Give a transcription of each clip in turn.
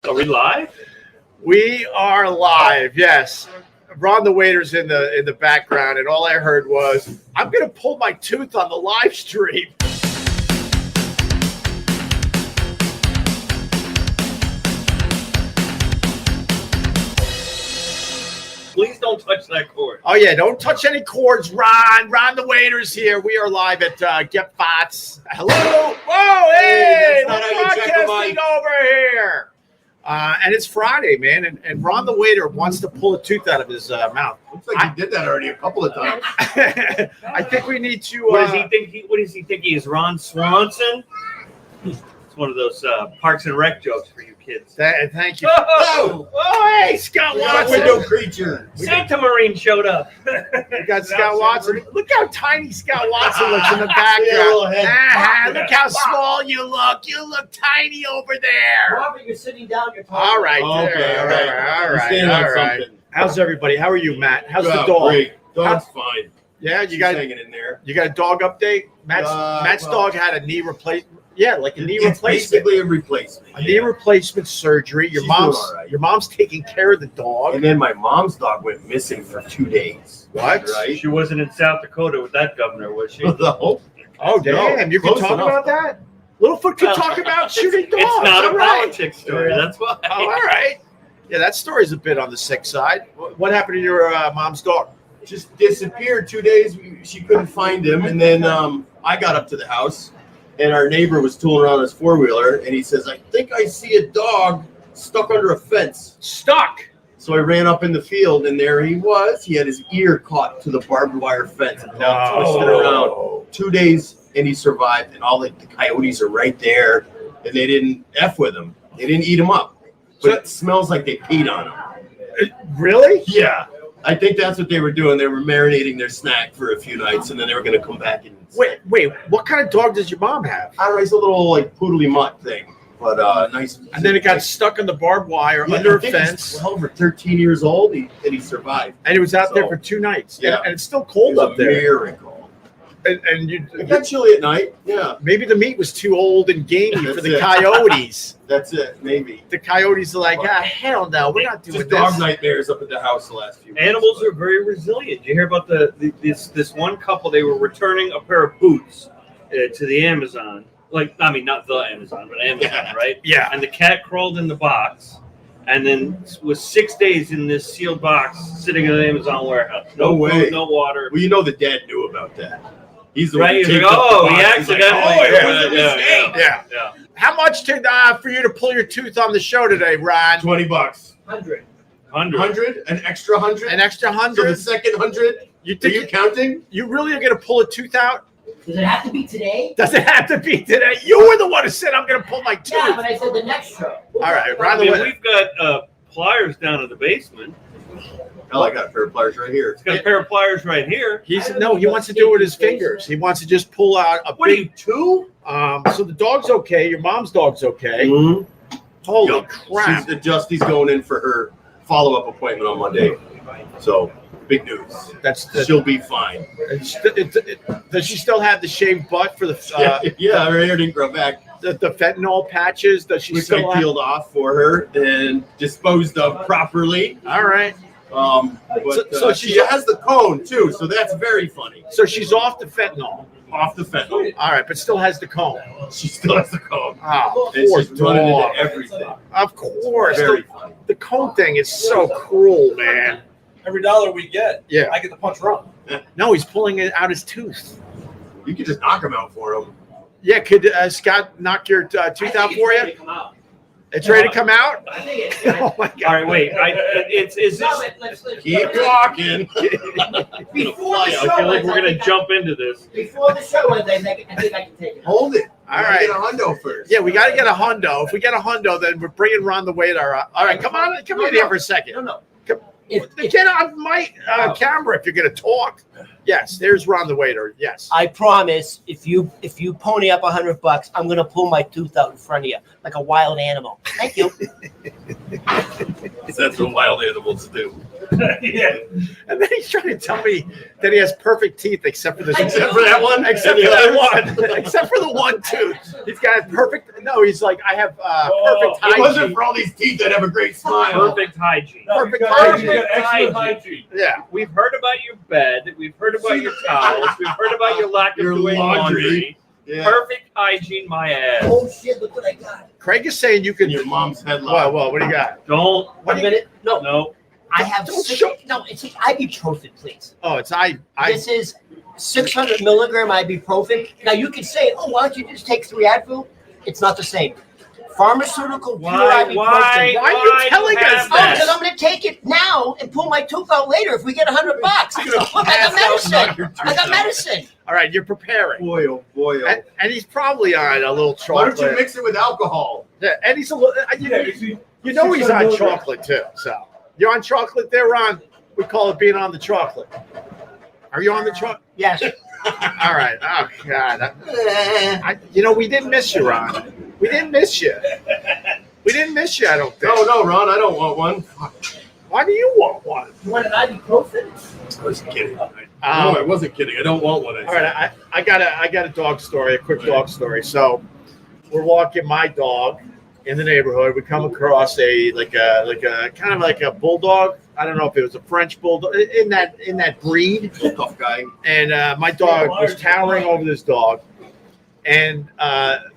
Are we live? We are live, yes. Ron the waiter's in the background, and all I heard was, I'm going to pull my tooth on the live stream. Please don't touch that cord. Oh, yeah, don't touch any cords, Ron. Ron the waiter's here. We are live at Gebhards. Hello. Whoa, hey, we're broadcasting over here. And it's Friday, man, and Ron the waiter wants to pull a tooth out of his mouth. Looks like he did that already a couple of times. I think we need to. What does he think? What does he think he is? Ron Swanson? It's one of those Parks and Rec jokes for you kids. Thank you. Oh, hey, Scott Watson. Window creature. Santa Marine showed up. We got Scott Watson. Look how tiny Scott Watson looks in the background. Look how small you look. You look tiny over there. Robert, you're sitting down. You're talking. All right. Okay, all right. Something. How's everybody? How are you, Matt? How's the Oh, dog? Great. Dog's fine. Yeah, you She's got hanging in there. You got a dog update? Matt's dog had a knee replacement. Yeah, like a knee It's replacement. basically a replacement. A knee replacement surgery. Your She's doing mom's all right. your mom's taking care of the dog. And then my mom's dog went missing for 2 days. What? Right? She wasn't in South Dakota with that governor, was she? No. Oh damn! You can Close talk enough. about that. Littlefoot can talk about shooting dogs. It's not a All right. politics story. Yeah. That's why. Oh, all right. Yeah, that story's a bit on the sick side. What happened to your mom's dog? Just disappeared 2 days. She couldn't find him. And then I got up to the house, and our neighbor was tooling around his four-wheeler, and he says, I think I see a dog stuck under a fence. Stuck. So I ran up in the field, and there he was. He had his ear caught to the barbed wire fence and twisted around. 2 days, and he survived. And all the coyotes are right there, and they didn't F with him. They didn't eat him up. But it smells like they peed on him. Really? Yeah. I think that's what they were doing. They were marinating their snack for a few nights, and then they were going to come back and... Wait. What kind of dog does your mom have? I don't know. It's a little, like, poodly mutt thing. But nice. And then it got stuck on the barbed wire Yeah, under I a think he's fence. 12 or 13 years old, and he survived. And it was out there So, for 2 nights. yeah. And it's still cold It was up there. a miracle. And It got chilly at night. Yeah, maybe the meat was too old and gamey for That's the it. coyotes. that's it. Maybe. The coyotes are like, hell no, we're not doing Just dog this. nightmares up at the house the last few weeks. Animals are very resilient. Did you hear about this one couple? They were returning a pair of boots to the Amazon. Not the Amazon, but Amazon, right? Yeah. And the cat crawled in the box, and then was 6 days in this sealed box, sitting in the Amazon warehouse. No food, way. no water. Well, you know the dad knew about that. He's the one Right? who He's like, taped up the oh, he box. He's like, accidentally. it was a mistake. Yeah. How much for you to pull your tooth on the show today, Ron? $20. 100. 100. An extra 100. An extra So the 100? second 100. You Are think you counting? you really are going to pull a tooth out? Does it have to be today? Does it have to be today? You were the one who said I'm going to pull my tooth. Yeah, but I said the next show. All right, I Ron the mean, waiter. we've got pliers down in the basement. Hell, I got a pair of pliers right here. He's got a pair of pliers right here. He wants to do it with his fingers. He wants to just pull out a What are big. you, two? So the dog's okay. Your mom's dog's okay. Mhm. Holy Yep. crap! Justy's going in for her follow-up appointment on Monday. So, big news. She'll be fine. Does she still have the shaved butt for the Yeah, her hair didn't grow back. the fentanyl patches? Does she Which still I have? peeled off for her and disposed of properly. All right. So She has the cone too, so that's very funny. So she's off the fentanyl. Off the fentanyl. All right, but still has the cone. She still has the cone. Oh, And poor she's running dog. into everything. Of course. Very funny. The cone thing is so cruel, man. Every dollar we get, Yeah. I get to punch Ron. No, he's pulling it out his tooth. You could just knock him out for him. Yeah, could Scott knock your tooth out for you? It's ready to come out? I think it's. Oh my God. All right, wait. Is No, this? but let's Keep talking. before the I show. feel like we're gonna ends, jump into this. Before the show ends, I think I can take it. Hold it. All right. Get a hundo first. Yeah, we got to get a hundo. If we get a hundo, then we're bringing Ron the waiter. All right, come on, come in here for a second. No. Get on my camera if you're going to talk. Yes, there's Ron the waiter. Yes. I promise, if you pony up $100, I'm gonna pull my tooth out in front of you like a wild animal. Thank you. Because that's what wild animals do. Yeah. And then he's trying to tell me that he has perfect teeth except for this. Except for that one? Except for that one. Except for the one tooth. He's got perfect. No, he's like, I have perfect It hygiene. wasn't for all these teeth that have a great smile. Perfect hygiene. Perfect You hygiene. got excellent Hygiene. hygiene. Yeah. We've heard about your bed. We've heard about your towels. We've heard about your lack of Your doing laundry. laundry. Yeah. Perfect hygiene, my ass. Oh shit! Look what I got. Craig is saying you can. In your mom's headlock. Well, what do you got? Don't. 1 minute. No, No. I have Don't six, show- no. It's ibuprofen, please. Oh, it's I. This is 600 milligram ibuprofen. Now you can say, oh, why don't you just take 3 Advil? It's not the same. Pharmaceutical pure ibuprofen. Why are you telling us Oh, that? because I'm going to take it now and pull my tooth out later if we get $100. Look, I got pass out and knock medicine. your tooth I got out. medicine. All right, you're preparing. Boy, oh boy, oh. And he's probably on a little Why chocolate. don't you mix it with alcohol? Yeah, and he's a little. You know he's on 600 chocolate too. So you're on chocolate there, Ron. We call it being on the chocolate. Are you on the chocolate? Yes. All right. Oh God. We didn't miss you, Ron. We didn't miss you. We didn't miss you. I don't think. No, Ron, I don't want one. Why do you want one? You want an ibuprofen? I was kidding. No, I wasn't kidding. I don't want one. All right, I got a dog story, a quick dog story. So we're walking my dog in the neighborhood. We come across a kind of like a bulldog. I don't know if it was a French bulldog in that breed. Tough guy. And my dog was towering over this dog, and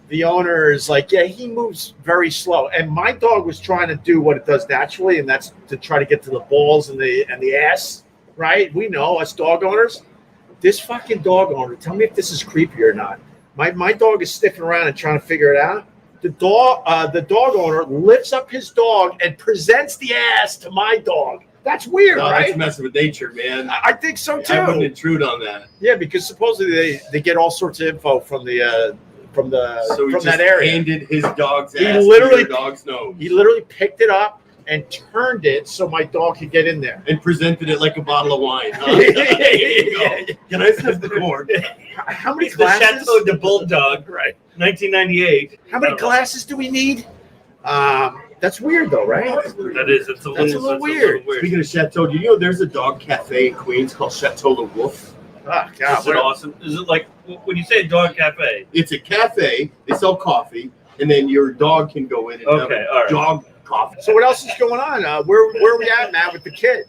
the owner is like, yeah, he moves very slow. And my dog was trying to do what it does naturally, and that's to try to get to the balls and the ass. Right? We know, us dog owners. This fucking dog owner, tell me if this is creepy or not. My dog is sniffing around and trying to figure it out. The dog owner lifts up his dog and presents the ass to my dog. That's weird, No, right? that's messing with nature, man. I think so too. I wouldn't intrude on that. Yeah, because supposedly they get all sorts of info from So he just that area. handed his dog's He ass literally- to your dog's nose He literally picked it up and turned it so my dog could get in there. and presented it like a bottle of wine. Huh? There you go. Can I sniff the cord? How many It's the glasses? Chateau de Bulldog, Right. 1998. How many glasses do we need? That's weird though, right? That is. It's a That's a little weird. Speaking of Chateau, do you know there's a dog cafe in Queens called Chateau Le Wolf? Oh, God, Is it awesome? Is it like when you say dog cafe? It's a cafe. They sell coffee, and then your dog can go in and have Okay, a all right. dog coffee. So what else is going on? Where are we at, Matt, with the kid?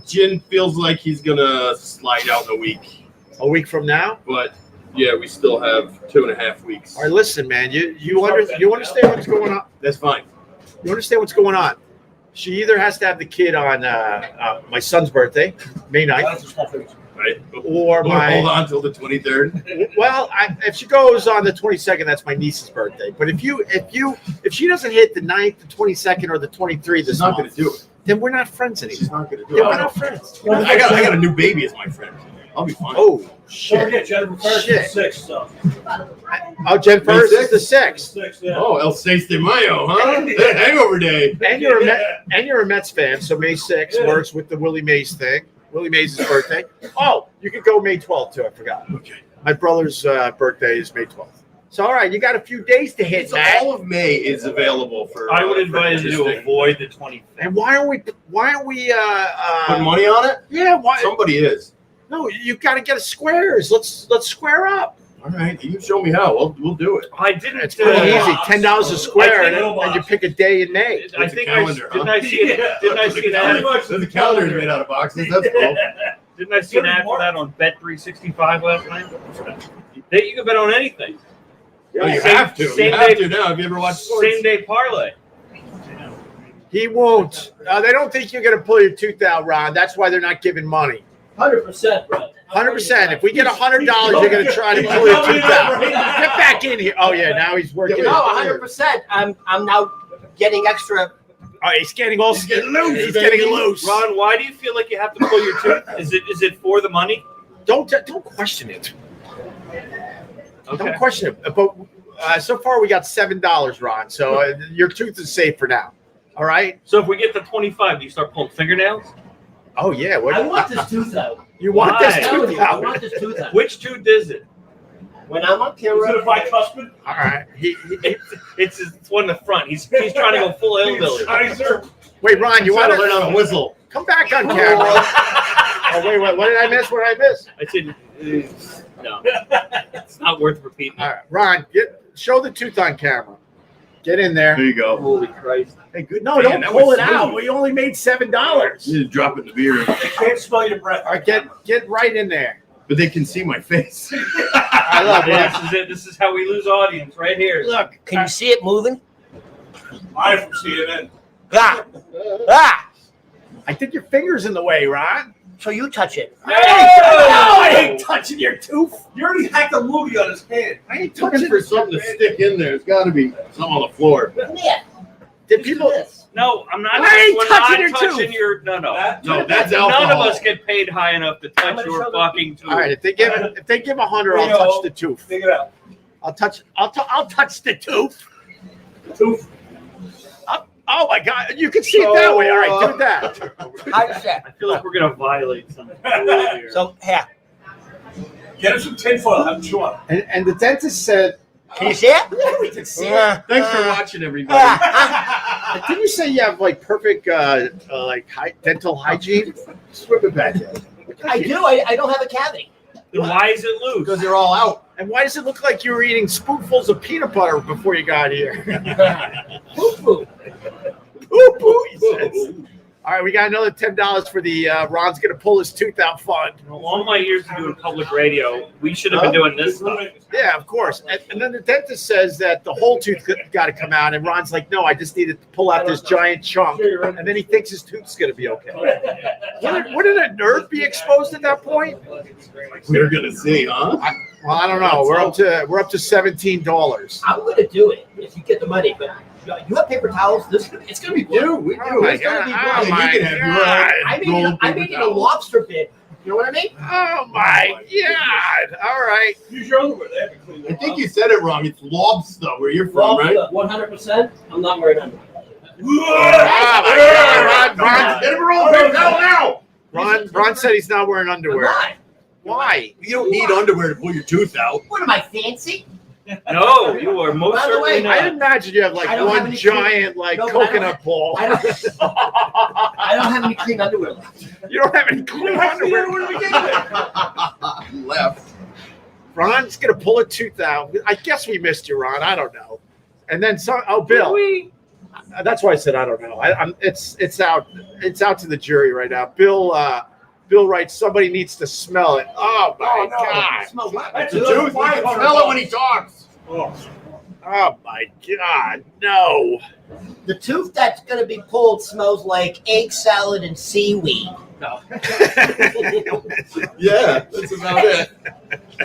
Jin feels like he's gonna slide out in a week, A week from now? but yeah, we still have 2.5 weeks. All right, listen, man. You understand what's going on? That's fine. You understand what's going on? She either has to have the kid on my son's birthday, May 9th, Right? or my. Hold on till the 23rd. Well, if she goes on the 22nd, that's my niece's birthday. But if she doesn't hit the 9th, the 22nd, or the 23rd, She's not gonna do it. then we're not friends anymore. She's not gonna do Then it. we're not friends. I got a new baby as my friend. I'll be fine. Oh Don't shit! forget Jennifer Ferris Shit. is 6, so. Oh, Jen First is the 6th. 6, yeah. Oh, El 6 de Mayo, huh? Hangover day. And you're a Mets fan, so May 6th works with the Willie Mays thing. Willie Mays' birthday. Oh, you could go May 12th too. I forgot. Okay. My brother's birthday is May 12th. So all right, you got a few days to hit, So Matt. all of May is available for. I would advise you to purchasing. avoid the 25th. And why aren't we? Put money on it. Yeah, why? Somebody is. No, you got to get a squares. Let's square up. All right, you show me how. We'll do it. I didn't. It's pretty easy. $10 a square, I think- and you pick a day in May. I It's a think calendar, didn't huh? I see it? Didn't I see an ad? The calendar is made out of boxes. That's cool. Didn't I see an ad for that on Bet365 last night? That you can bet on anything. Oh, you Same- have to. same You have day- to now. Have you ever watched sports? Same day parlay. He won't. They don't think you're going to pull your tooth out, Ron. That's why they're not giving money. 100%, bro. 100%. If we get $100, you're going to try to pull your tooth out. Get back in here. Oh yeah, now he's working. No, 100%. I'm now getting extra. Oh, he's getting all. He's getting loose, He's baby. getting loose. Ron, why do you feel like you have to pull your tooth? Is it for the money? Don't question it. Okay. Don't question it. But so far we got $7, Ron. So your tooth is safe for now. All right. So if we get to 25, do you start pulling fingernails? Oh yeah. What, I want this tooth out. you want Why? this I'm telling tooth you, I out? want this tooth out. Which tooth is it? When I'm on Is it a camera, bicuspid? All right. It's one in the front. He's trying to go full hillbilly. Kaiser. Wait, Ron, you want to learn how to whistle? come back on camera? Oh, wait, what did I miss? What did I miss? I said, no. It's not worth repeating. All right, Ron, show the tooth on camera. Get in there. There you go. Holy Christ. Hey, good. No, man, don't that pull was it out. smooth. We only made $7. You just drop it in the beer, They can't smell your breath. All right, get right in there. but they can see my face. I love This it. is it. This is how we lose audience right here. Look, Can you see it moving? I'm from CNN. Ah! Ah! I think your finger's in the way, Ron. So you touch it. I ain't touching your tooth. You already hacked a movie on his hand. I ain't Looking touching for something to stick in there. There's got to be something on the floor. Come here. Did people? No, I'm not. I ain't we're touching not your touching tooth. your. No. No, that's None alcohol. of us get paid high enough to touch your fucking tooth. All right, if they give $100, I'll touch the tooth. Figure it out. I'll touch the tooth. Tooth. Oh my God, you can see it that way. All right, do that. How's that? I feel like we're gonna violate something. Here. So, here. Get him some tinfoil. Have him chew on it. And the dentist said, Can you see it? we can see it. Thanks for watching, everybody. Didn't you say you have like perfect dental hygiene? Swip it back in. I do. I don't have a cavity. Then why is it loose? Because they're all out. And why does it look like you were eating spoonfuls of peanut butter before you got here? Poo-poo. Poo-poo, he says. All right, we got another $10 for the Ron's going to pull his tooth out fund. All my years of doing public radio, we should have been doing this stuff. Yeah, of course. And then the dentist says that the whole tooth got to come out. And Ron's like, no, I just needed to pull out this giant chunk. And then he thinks his tooth's going to be okay. Wouldn't a nerve be exposed at that point? We're gonna see, huh? Well, I don't know. We're up to $17. I'm going to do it if you get the money. But you have paper towels. It's going to be blue. We do. Oh my It's gonna be God. blue. Oh my You can have your God. I made it a lobster bit. You know what I mean? Oh my God. All right. Use your underwear. They have to clean I them think up. you said it wrong. It's lobster where you're from, right? 100%. I'm not wearing underwear. Oh my God. Ron, Get him rolled right now. Ron said he's not wearing I'm underwear. not. Why? You don't need underwear to pull your tooth out. What am I, fancy? No, you are most By the certainly way, not. I imagine you have I don't have one any giant No, but I don't- coconut ball. I don't have any clean underwear left. You don't have any clean underwear. Left. Ron's gonna pull a tooth out. I guess we missed you, Ron. I don't know. And then Bill. That's why I said I don't know. It's out to the jury right now. Bill writes somebody needs to smell it. Oh my God. Smell what? That's The another tooth. You can $500. smell it when he talks. Oh. Oh my God. No. The tooth that's going to be pulled smells like egg salad and seaweed. Yeah, that's about it.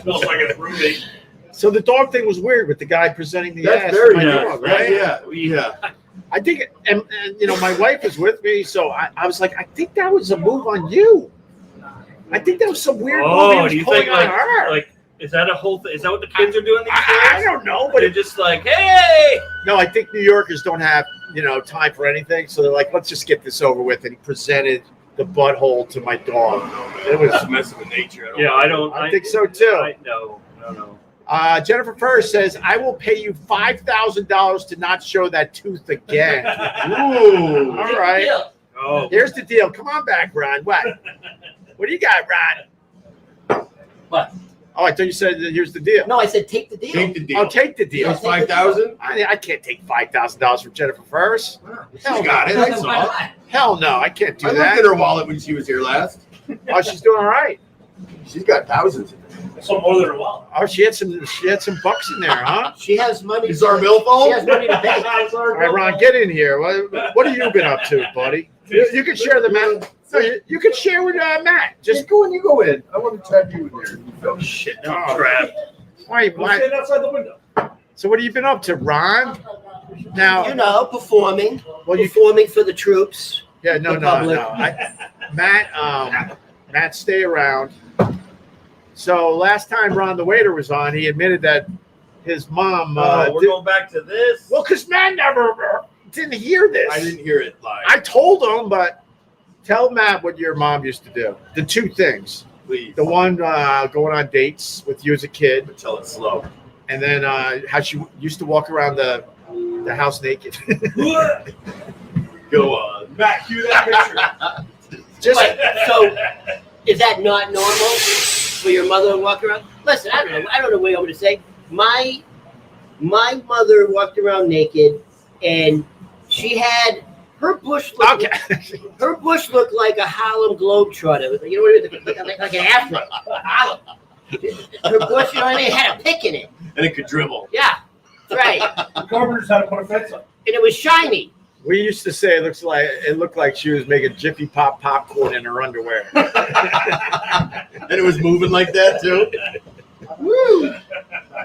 Smells like it's roommate. So the dog thing was weird with the guy presenting the That's ass very to my nice. dog, right? Yeah. I think, and my wife was with me, so I was like, I think that was a move on you. I think that was some weird move he Oh, was do you pulling think on her. like is that a whole thing? Is that what the kids are doing these I days? don't know, But but they're just like, hey. no, I think New Yorkers don't have time for anything, so they're like, let's just get this over with. And he presented the butthole to my dog. It was messing with nature. Yeah, I think so too. No. Jennifer First says, I will pay you $5,000 to not show that tooth again. Ooh. All right. Oh, Here's the deal. Come on back, Ron. What do you got, Ron? What? Oh, I thought you said that here's the deal. No, I said take the deal. Take the deal. I'll take the It deal. was 5,000. I can't take $5,000 from Jennifer First. She got it. I saw. Hell no, I can't do I looked that. at her wallet when she was here last. Oh, she's doing all right. She's got thousands. So more than a while. Oh, she had some bucks in there, huh? She has money. Is our bill She phone? has money to pay. All right, Ron, get in here. What have you been up to, buddy? You can share the Matt. No, you can share with Matt. Just go in. You go in. I want to tag you in there. oh shit! Oh, Crap. why? Stand outside the window. So what have you been up to, Ron? Now, Performing. well, you Performing for the troops. yeah, no. the public. Matt, stay around. So last time Ron the waiter was on, he admitted that his mom. We're going back to this. Well, because Matt never didn't hear this. I didn't hear it live. I told him, but tell Matt what your mom used to do. The two things. Please. The one going on dates with you as a kid, But tell it slow. and then how she used to walk around the house naked. Go on. Matt, cue that picture. Just Wait, so is that not normal for your mother to walk around? Listen, I don't know what I'm going to say. My mother walked around naked, and she had her bush. Her bush looked like a Harlem Globetrotter. You know what I mean? Like an afro. Her bush, you know what I mean? It had a pick in it. And it could dribble. Yeah, that's right. The carpenters had to put a fence up. And it was shiny. we used to say it looked like she was making Jiffy Pop popcorn in her underwear. And it was moving like that too. Woo!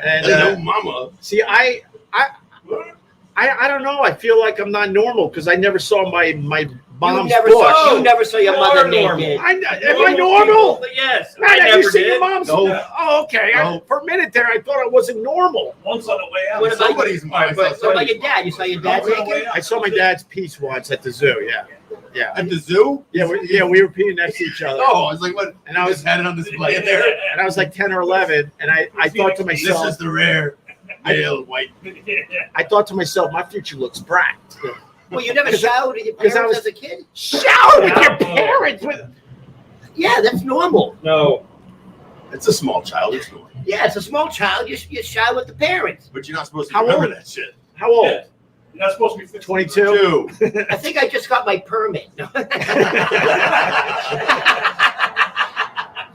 And Hello, mama. see, I don't know. I feel like I'm not normal because I never saw my mom's bush. You never saw your mother naked. Am I normal? Yes. Man, have you seen your did. mom's? No. Oh, okay. No. For a minute there, I thought I wasn't normal. Once on the way out. What about Somebody's mom. What about your dad? You saw your dad naked? I saw my dad's piece once at the zoo. Yeah. At the zoo? Yeah, we were peeing next to each other. Oh, I was like, what? And I was had it on display there. and I was like 10 or 11, and I thought to This myself, is the rare male white. I thought to myself, my future looks bright. Well, you never showered with your Because I parents was- as a kid? Shower with your parents. Yeah, that's normal. No. It's a small child. It's normal. Yeah, it's a small child. You shower with the parents. But you're not supposed to How remember old? that shit. How old? Yeah. You're not supposed to be 15. 22. Two. I think I just got my permit.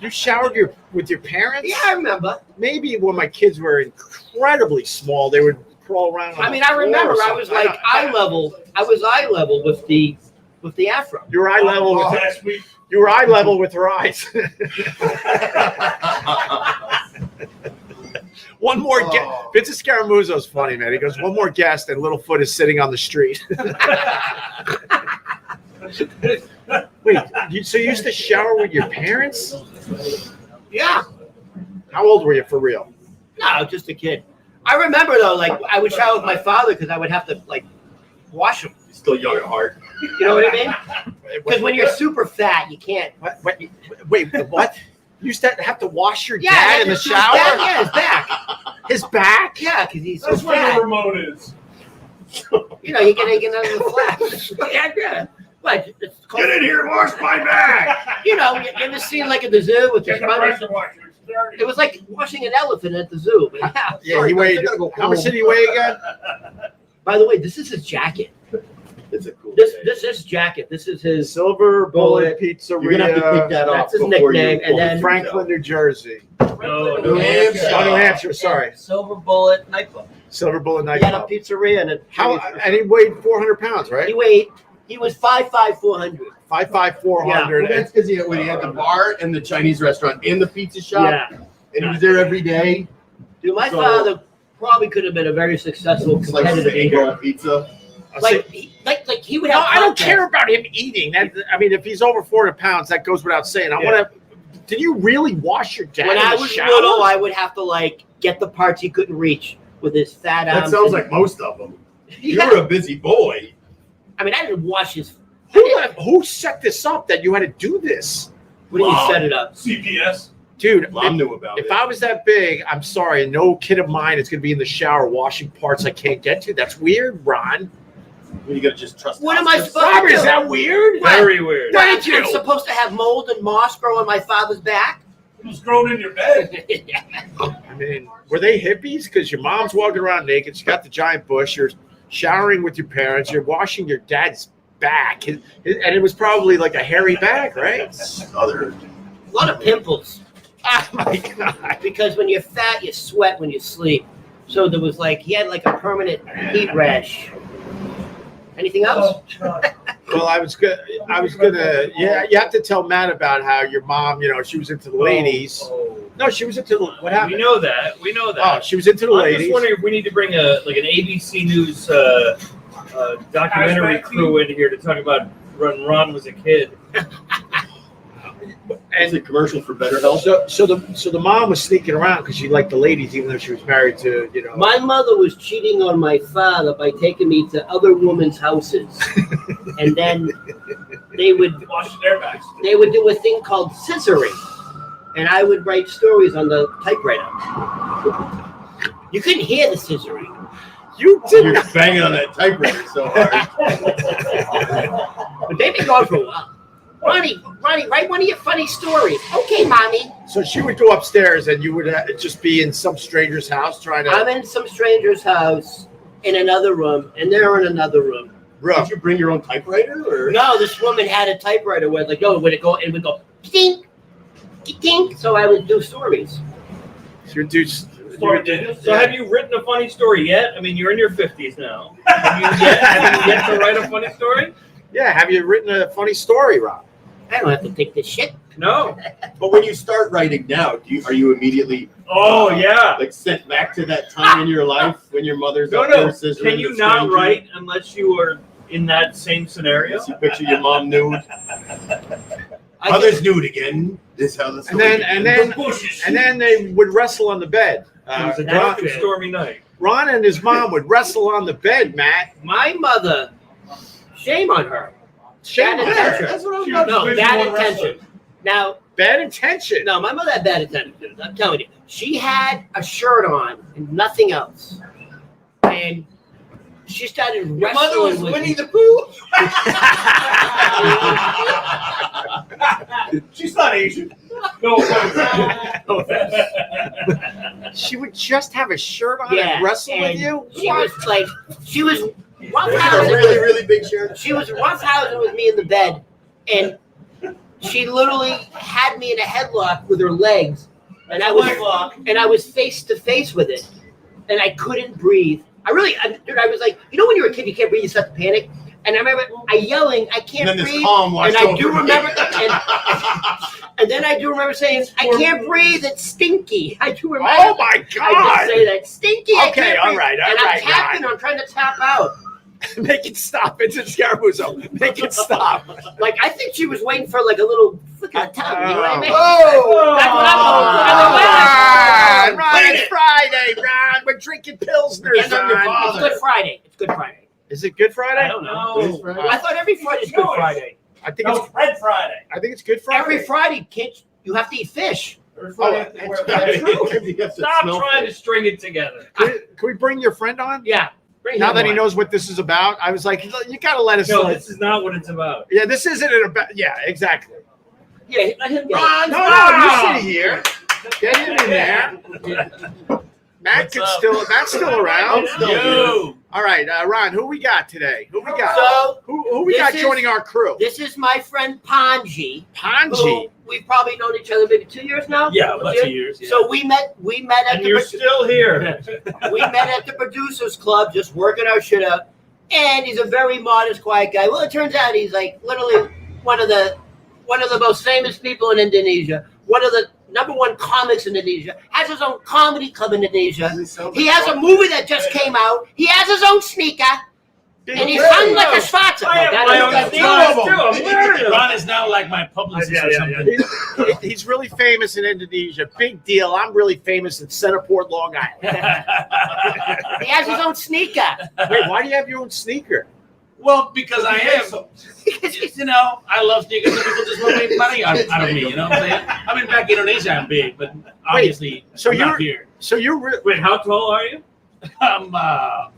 You showered with your parents? Yeah, I remember. Maybe when my kids were incredibly small, they would crawl around. On I mean, the I floor remember or I was something. like eye level. I was eye level with the afro. You were eye level with Last week. you were eye level with her eyes. One more guest. Oh. Vincent Scaramuzzo's funny, man. He goes, one more guest, and Littlefoot is sitting on the street. Wait, so you used to shower with your parents? Yeah. How old were you for real? No, just a kid. I remember though, like I would shower with my father because I would have to like wash him. Still young at heart. You know what I mean? Because when you're super fat, you can't. Wait, what? You used to have to wash your Yeah, dad in the his shower? back, yeah, his back. His back? Yeah, because he's so That's where the fat. remote is. You know, you're gonna get under the flat. Yeah. What? It's called, Get in here and wash my back. you know, you ever seen like at the zoo with Get your the brother? pressure washer. It's dirty. It was like washing an elephant at the zoo. But yeah. Yeah, Sorry, he guys, I weighed. gotta go How much home. did he weigh again? By the way, this is his jacket. It's a cool This day. this is jacket. This is his Silver Bullet Bullet. Pizzeria. You're gonna have to take that off That's his before you nickname, and pull then- the Franklin, New Jersey. No. New Hampshire. Oh, New Hampshire. Sorry, Silver Bullet nightclub. Silver Bullet He had a nightclub. pizzeria and And he weighed 400 pounds, right? he was 5'5", 400. 5'5", 400. Well, that's because when he had the bar and the Chinese restaurant and the pizza shop, Yeah. and he was there every day. Dude, my So- father probably could have been a very successful It's like competitive big eater. old pizza. Like he would No, have. I don't contests. care about him eating. I mean, if he's over 400 pounds, that goes without saying. I want to. Did you really wash your dad When in I the was shower? little, I would have to like get the parts he couldn't reach with his fat arms. That sounds and- like most of them. Yeah. You're a busy boy. I mean, I didn't wash his. Who set this up that you had to do this? What do you Mom. set it up? CPS. Dude, Mom knew about if it. I was that big, I'm sorry, no kid of mine is going to be in the shower washing parts I can't get to. That's weird, Ron. You gotta just trust. What us. am I supposed to Robert, do? is that weird? Very weird. Thank you. I'm supposed to have mold and moss grow on my father's back. It was grown in your bed. I mean, were they hippies? Because your mom's walking around naked. She got the giant bush. You're showering with your parents. You're washing your dad's back. And it was probably like a hairy back, right? Other. A lot of pimples. Oh, my God. Because when you're fat, you sweat when you sleep. So there was like, he had like a permanent heat rash. Anything else? Well, I was gonna. Yeah, you have to tell Matt about how your mom, she was into the ladies. Oh. No, she was into the. What We happened? know that. We know Oh, that. she was into the I'm ladies. just wondering if we need to bring an ABC News documentary crew in here to talk about when Ron was a kid. It's a commercial for better health. So the mom was sneaking around because she liked the ladies, even though she was married to My mother was cheating on my father by taking me to other women's houses. And then they would Washing their backs. do a thing called scissoring. And I would write stories on the typewriter. You couldn't hear the scissoring. You did You're not. banging on that typewriter so hard. Maybe go for a while. Ronnie, write one of your funny stories. Okay, mommy. So she would go upstairs, and you would just be in some stranger's house trying to. I'm in some stranger's house in another room, and they're in another room. Did you bring your own typewriter? Or? No, this woman had a typewriter where like, would it go and would go ding, ding. So I would do stories. So you do. So have you written a funny story yet? I mean, you're in your 50s now. Have you yet to write a funny story? Yeah. Have you written a funny story, Rob? I don't have to take this shit. No. But when you start writing now, are you immediately like sent back to that time in your life when your mother's up there scissoring? Can you not write unless you are in that same scenario? You picture your mom nude. Mother's nude again. This is how the story And then they would wrestle on the bed. It was a dark and stormy night. Ron and his mom would wrestle on the bed, Matt. My mother, shame on her. Shame on her. That's what I'm No, bad intention. Now, bad intention. no, my mother had bad intentions. I'm telling you, she had a shirt on and nothing else, and she started wrestling. Your mother was with Winnie me. the Pooh. She's not Asian. No offense. She would just have a shirt on Yeah, and wrestle with and you. She was A roughhousing. really, really big shirt. She was roughhousing with me in the bed, and she literally had me in a headlock with her legs, and I was face to face with it, and I couldn't breathe. I was like, when you're a kid, you can't breathe, you start to panic. And I remember yelling, I can't And then this breathe. calm washed And I over do me. remember, and then I do remember saying, I can't breathe, it's stinky. I do remember. Oh my I just God! say that stinky. I Okay, can't all breathe. right, And I'm tapping. I'm trying to tap out. Make it stop. It's a Scaramuzo. Make it stop. Like I think she was waiting for like a little flick of the tongue. You know what I mean? Oh! That's what I'm Ron, it's Friday, Ron. We're drinking Pilsners, It's Ron. Good Friday. It's Good Friday. Is it Good Friday? I don't know. I thought every Friday's Good Friday. I think No, it's. Red Friday. I think it's Good Friday. Every Friday, you have to eat fish. Every Friday. that's true. Stop trying to string it together. Can we bring your friend on? Yeah. Bring Now him that he on. knows what this is about, I was like, you got to let us No, know. this is not what it's about. Yeah, this isn't it about. Yeah, exactly. Yeah, let him go. Ron, no, you sit here. Get him in there. Matt's still around. You. All right, Ron, who we got today? Who we got? So, Who we this got is- joining our crew? This is my friend Pandji. Pandji. Who we've probably known each other maybe 2 years now. Yeah, about 2 years. Yeah. So we met at and the you're still here. we met at the producers club, just working our shit out. And he's a very modest, quiet guy. Well, it turns out he's like literally one of the most famous people in Indonesia. One of the #1 comics in Indonesia. Has his own comedy club in Indonesia. He has a movie that just came out. He has his own sneaker. And he's hung like a spatza. I have my own sneakers, too. I'm wearing them. Ron is now like my publicist or something. He's really famous in Indonesia. Big deal. I'm really famous in Centerport, Long Island. He has his own sneaker. Wait, why do you have your own sneaker? Well, because I am. I love sneakers and people just want to make money out of me, you know what I'm saying? I mean, back in Indonesia, I'm big, but obviously, so I'm not here. So you're Wait, how tall are you? I'm 5'11".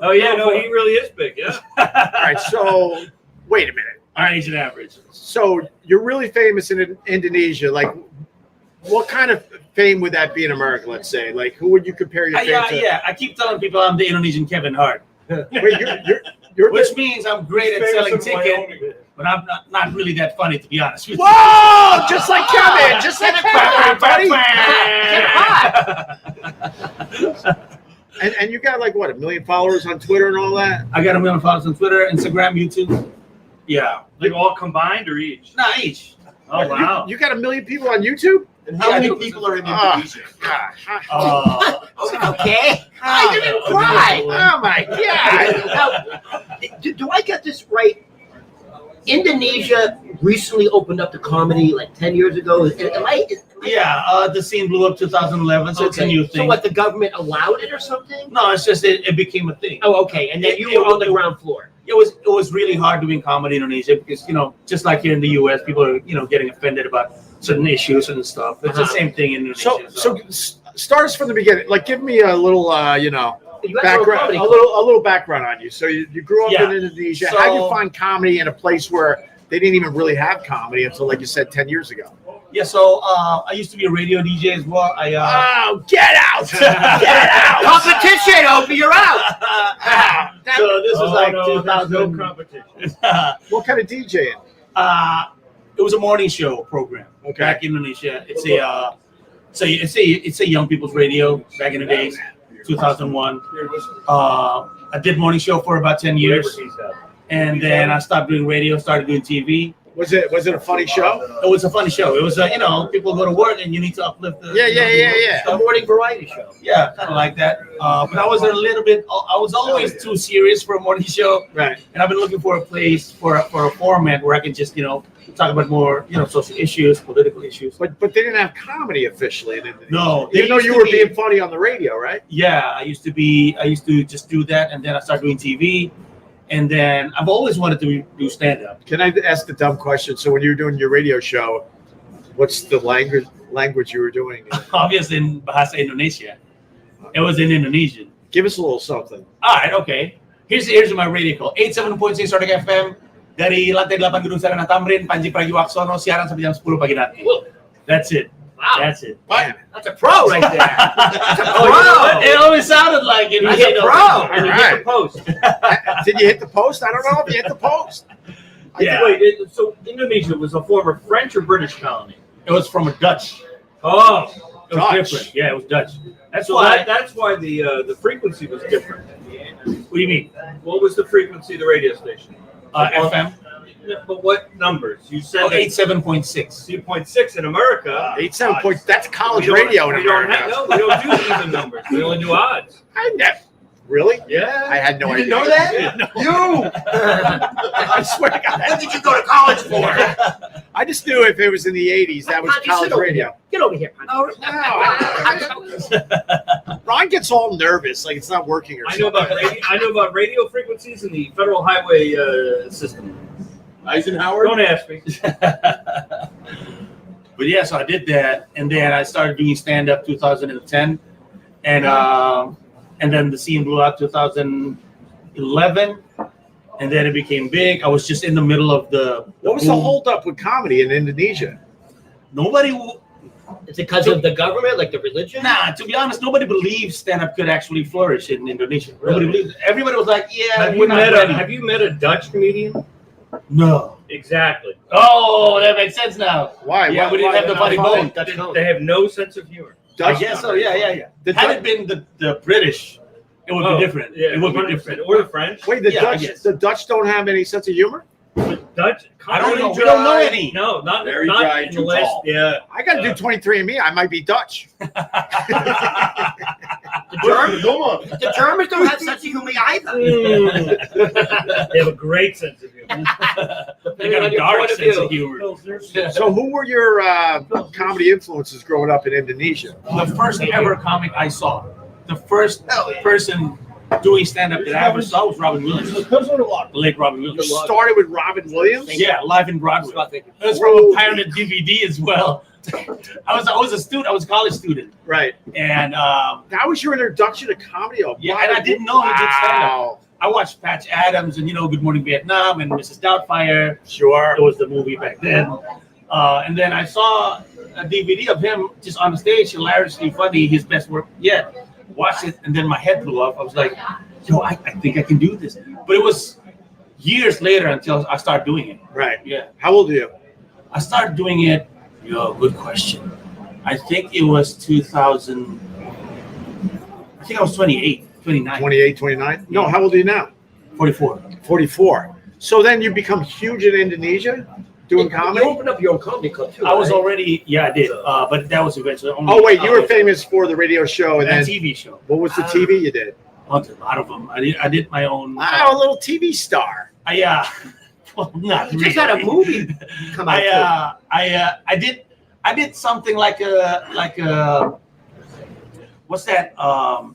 Oh yeah, no, he really is big. Yeah. all right. So wait a minute. Our Asian average. So you're really famous in Indonesia. Like, what kind of fame would that be in America? Let's say, like, who would you compare your fame to? Yeah. I keep telling people I'm the Indonesian Kevin Hart, Wait, you're which means I'm great at selling tickets, but I'm not really that funny, to be honest with you. Whoa! Just like Kevin. Just like Kevin, buddy. And you got like what, 1 million followers on Twitter and all that? I got 1 million followers on Twitter, Instagram, YouTube. Yeah. Like all combined or each? Not each. Oh wow. You got 1 million people on YouTube? And how many people are in Indonesia? Okay. I didn't cry. Oh my God. Now, do I get this right? Indonesia recently opened up to comedy like 10 years ago. Yeah, the scene blew up 2011, so it's a new thing. So what, the government allowed it or something? No, it's just it became a thing. Oh, okay. And then you were on the ground floor. It was really hard doing comedy in Indonesia because, just like here in the US, people are, getting offended about certain issues and stuff. It's the same thing in Indonesia. So start us from the beginning. Like, give me a little, You went to a background, comedy a club. little background on you. So you grew up Yeah. in Indonesia. So- How did you find comedy in a place where they didn't even really have comedy until, like you said, 10 years ago? Yeah, so I used to be a radio DJ as well. Oh, get out! Get out! Competition, Opie, you're out. So this was like no 2000. competition. What kind of DJing? It was a morning show program Okay. back in Indonesia. It's a young people's radio back in the days, 2001. I did morning show for about 10 years, and then I stopped doing radio, started doing TV. Was it a funny show? It was a funny show. It was people go to work and you need to uplift the A morning variety show. Yeah, kind of like that. But I was a little bit. I was always too serious for a morning show, Right. and I've been looking for a place for a format where I can just talk about more social issues, political issues. But they didn't have comedy officially in Indonesia. No, Even though you were being funny on the radio, right? Yeah, I used to just do that, and then I started doing TV, and then I've always wanted to do stand up. Can I ask the dumb question? So when you were doing your radio show, what's the language you were doing? Obviously in Bahasa Indonesia. It was in Indonesian. Give us a little something. All right, okay. Here's my radio call. 87.6 Sordek FM dari lantai 8 Gedung Sarana Tamrin, Pandji Pragiwaksono, siaran sampai jam 10 pagi nanti. That's it. Wow. That's it. Man, That's a pro right there. That's a Oh, you know what? pro. It always sounded like it. He's You a know. pro. And you All hit the post. did you hit the post? I don't know if you hit the post. Yeah. Wait, so Indonesia was a former French or British colony? It was from a Dutch. Oh, It was Dutch. different. Yeah, it was Dutch. That's so why. that's why the frequency was different. What do you mean? What was the frequency of the radio station? FM? But what numbers? You said Oh, 87.6. 2.6 in America. 87 points. That's college We don't- radio in we don't America. have- no, we don't do even numbers. We only do odds. I never. Really? Yeah. I had no You idea. didn't know that? Yeah. You! I swear to God. What did you go to college for? I just knew if it was in the 80s, that was Pandji, college sit over radio. here. Get over here, Pandji. Ron gets all nervous, like it's not working or I know something. about radio frequencies in the Federal Highway system. Eisenhower? Don't ask me. But yeah, so I did that, and then I started doing stand up 2010, and then the scene blew out 2011, and then it became big. I was just in the middle of the. What was the boom. hold up with comedy in Indonesia? Nobody. Is it because of the government, like the religion? Nah, to be honest, nobody believed stand up could actually flourish in Indonesia. Nobody believed. Everybody was like, "Yeah, Have we're you not met ready." have you met a Dutch comedian? No. Exactly. Oh, that makes sense now. Why? Yeah, Why- we didn't why have the they're funny not bone. funny? Dutch code. They have no sense of humor. I guess so. Yeah. The Had Dutch- it been the British, it would be different. Yeah, It would be 100%. different. Or the French. Wait, the Yeah, I guess. Dutch don't have any sense of humor? Dutch. I don't know. comedy We don't know dry. any. No, not Very not dry, in the too last. tall. Yeah. I got to do 23andMe. I might be Dutch. The Germans don't have such a humor either. They have a great sense of humor. They got a dark sense of humor. So, who were your comedy influences growing up in Indonesia? The first ever comic I saw, the first person doing stand up that I ever saw was Robin Williams. The late Robin You Williams. started with Robin Williams? Yeah, live in Broadway. It was from a pirated DVD as well. I was a student. I was a college student, Right. and That was your introduction to comedy? Oh, yeah, and I didn't know he did stand up. Wow. I watched Patch Adams and Good Morning Vietnam and Mrs. Doubtfire. Sure. It was the movie back then. And then I saw a DVD of him just on the stage, hilariously funny, his best work yet. Watched it, and then my head blew up. I was like, yo, I think I can do this. But it was years later until I started doing it. Right. Yeah. How old are you? I started doing it, good question. I think it was 2000. I think I was 28, 29, 28, 29? No, how old are you now? 44. 44. So then you become huge in Indonesia doing comedy? You opened up your own comedy club too. I was right? already, I did. But that was eventually only. Oh, wait, you were famous for the radio show. And That then TV show. what was the TV you did? A lot of them. I did my own. Wow, a little TV star. Well, not You really. just had a movie come out. I did something like a what's that